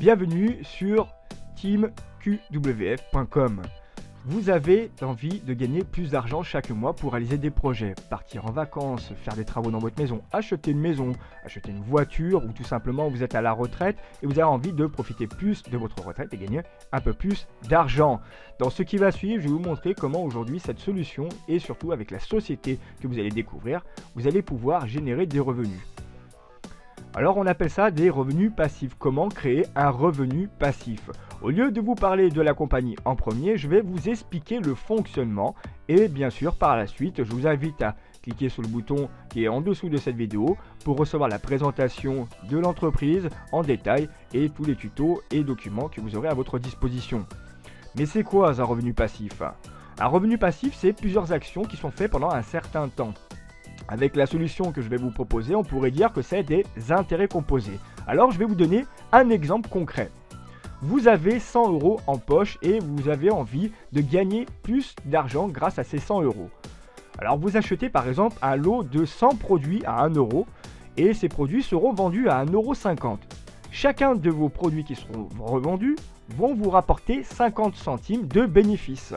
Bienvenue sur teamqwf.com. Vous avez envie de gagner plus d'argent chaque mois pour réaliser des projets, partir en vacances, faire des travaux dans votre maison, acheter une maison, acheter une voiture ou tout simplement vous êtes à la retraite et vous avez envie de profiter plus de votre retraite et gagner un peu plus d'argent. Dans ce qui va suivre, je vais vous montrer comment aujourd'hui cette solution et surtout avec la société que vous allez découvrir, vous allez pouvoir générer des revenus. Alors on appelle ça des revenus passifs. Comment créer un revenu passif? Au lieu de vous parler de la compagnie en premier, je vais vous expliquer le fonctionnement et bien sûr par la suite, je vous invite à cliquer sur le bouton qui est en dessous de cette vidéo pour recevoir la présentation de l'entreprise en détail et tous les tutos et documents que vous aurez à votre disposition. Mais c'est quoi un revenu passif? Un revenu passif, c'est plusieurs actions qui sont faites pendant un certain temps. Avec la solution que je vais vous proposer, on pourrait dire que c'est des intérêts composés. Alors je vais vous donner un exemple concret. Vous avez 100 € en poche et vous avez envie de gagner plus d'argent grâce à ces 100 €. Alors vous achetez par exemple un lot de 100 produits à 1 € et ces produits seront vendus à 1,50 €. Chacun de vos produits qui seront revendus vont vous rapporter 50 centimes de bénéfice.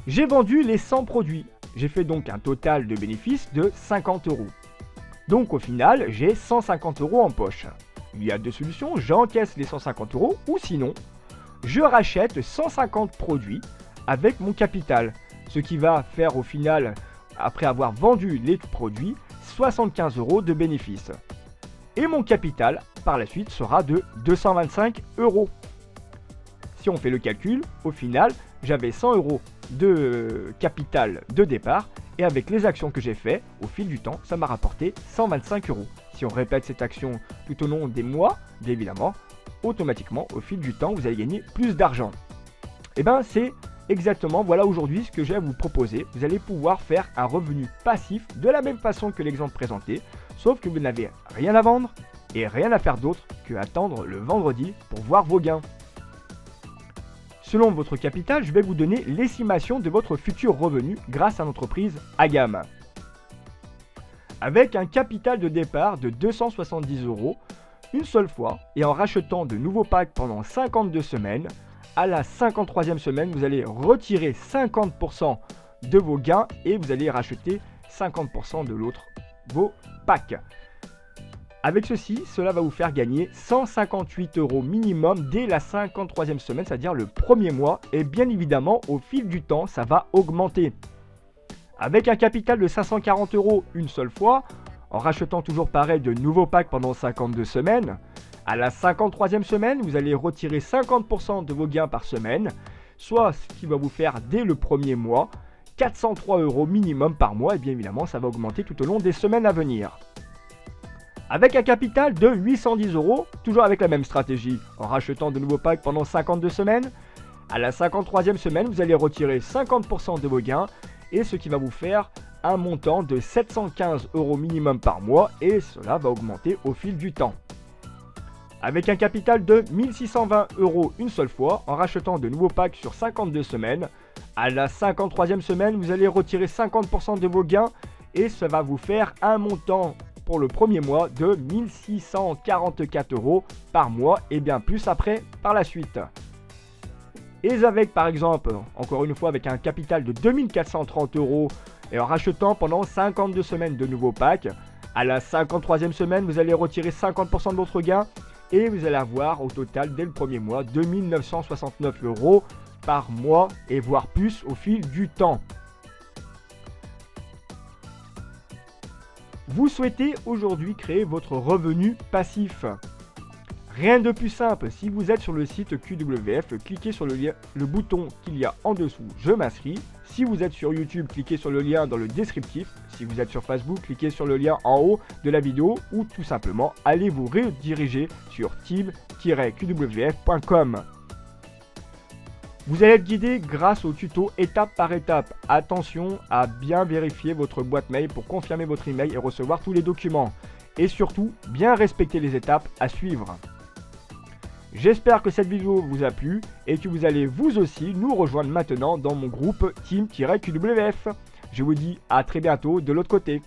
J'ai vendu les 100 produits. J'ai fait donc un total de bénéfices de 50 €. Donc au final, j'ai 150 € en poche. Il y a deux solutions, j'encaisse les 150 € ou sinon, je rachète 150 produits avec mon capital. Ce qui va faire au final, après avoir vendu les produits, 75 € de bénéfices. Et mon capital, par la suite, sera de 225 €. Si on fait le calcul, au final, j'avais 100 € de capital de départ et avec les actions que j'ai fait au fil du temps, ça m'a rapporté 125 €. Si on répète cette action tout au long des mois, bien évidemment, automatiquement au fil du temps, vous allez gagner plus d'argent. Et bien c'est exactement, voilà aujourd'hui ce que j'ai à vous proposer. Vous allez pouvoir faire un revenu passif de la même façon que l'exemple présenté, sauf que vous n'avez rien à vendre et rien à faire d'autre que attendre le vendredi pour voir vos gains. Selon votre capital, je vais vous donner l'estimation de votre futur revenu grâce à l'entreprise Agam. Avec un capital de départ de 270 € une seule fois et en rachetant de nouveaux packs pendant 52 semaines, à la 53e semaine, vous allez retirer 50% de vos gains et vous allez racheter 50% de l'autre, vos packs. Avec ceci, cela va vous faire gagner 158 € minimum dès la 53e semaine, c'est-à-dire le premier mois. Et bien évidemment, au fil du temps, ça va augmenter. Avec un capital de 540 € une seule fois, en rachetant toujours pareil de nouveaux packs pendant 52 semaines, à la 53e semaine, vous allez retirer 50% de vos gains par semaine, soit ce qui va vous faire dès le premier mois 403 € minimum par mois. Et bien évidemment, ça va augmenter tout au long des semaines à venir. Avec un capital de 810 €, toujours avec la même stratégie, en rachetant de nouveaux packs pendant 52 semaines, à la 53e semaine, vous allez retirer 50% de vos gains et ce qui va vous faire un montant de 715 € minimum par mois et cela va augmenter au fil du temps. Avec un capital de 1620 € une seule fois, en rachetant de nouveaux packs sur 52 semaines, à la 53e semaine, vous allez retirer 50% de vos gains et ça va vous faire un montant pour le premier mois de 1644 € par mois et bien plus après par la suite. Et avec par exemple, encore une fois avec un capital de 2430 € et en rachetant pendant 52 semaines de nouveaux packs, à la 53e semaine vous allez retirer 50% de votre gain et vous allez avoir au total dès le premier mois 2969 € par mois et voire plus au fil du temps. Vous souhaitez aujourd'hui créer votre revenu passif. Rien de plus simple, si vous êtes sur le site QWF, cliquez sur le bouton qu'il y a en dessous, je m'inscris. Si vous êtes sur YouTube, cliquez sur le lien dans le descriptif. Si vous êtes sur Facebook, cliquez sur le lien en haut de la vidéo ou tout simplement allez vous rediriger sur team-qwf.com. Vous allez être guidé grâce au tuto étape par étape. Attention à bien vérifier votre boîte mail pour confirmer votre email et recevoir tous les documents. Et surtout, bien respecter les étapes à suivre. J'espère que cette vidéo vous a plu et que vous allez vous aussi nous rejoindre maintenant dans mon groupe Team-QWF. Je vous dis à très bientôt de l'autre côté.